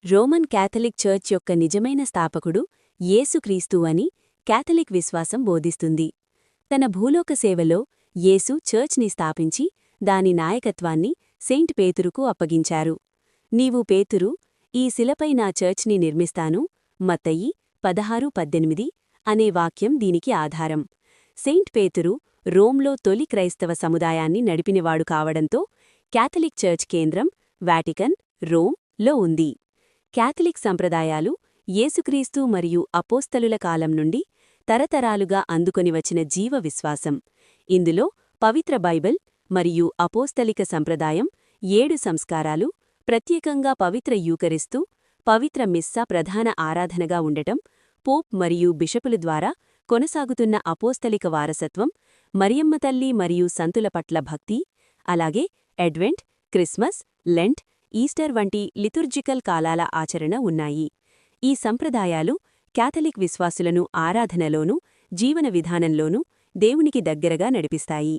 Roman Catholic church యొక్క నిజమైన స్థాపకుడు యేసుక్రీస్తు అని క్యాథలిక్ విశ్వాసం బోధిస్తుంది. తన భూలోక సేవలో యేసు చర్చ్ని స్థాపించి దాని నాయకత్వాన్ని సెయింట్ పేతురుకు అప్పగించారు. నీవు పేతురు, ఈ శిలపై నా చర్చ్ని నిర్మిస్తాను మత్తయి 16:18 అనే వాక్యం దీనికి ఆధారం. సెయింట్ పేతురు రోమ్లో తొలి క్రైస్తవ సముదాయాన్ని నడిపినవాడు కావడంతో క్యాథలిక్ చర్చ్ కేంద్రం వాటికన్, రోమ్ లో ఉంది. క్యాథలిక్ సంప్రదాయాలు యేసుక్రీస్తు మరియు అపోస్తలుల కాలం నుండి తరతరాలుగా అందుకొని వచ్చిన జీవ విశ్వాసం. ఇందులో పవిత్ర బైబిల్ మరియు అపోస్తలిక సంప్రదాయం, 7 సంస్కారాలు, ప్రత్యేకంగా పవిత్ర యూకరిస్తు, పవిత్ర మిస్సా ప్రధాన ఆరాధనగా ఉండటం, పోప్ మరియు బిషపుల ద్వారా కొనసాగుతున్న అపోస్తలిక వారసత్వం, మరియమ్మ తల్లి మరియు సంతుల పట్ల భక్తి, అలాగే అడ్వెంట్, క్రిస్మస్, లెంట్, ఈస్టర్ వంటి లితుర్జికల్ కాలాల ఆచరణ ఉన్నాయి. ఈ సంప్రదాయాలు క్యాథలిక్ విశ్వాసులను ఆరాధనలోనూ జీవన విధానంలోనూ దేవునికి దగ్గరగా నడిపిస్తాయి.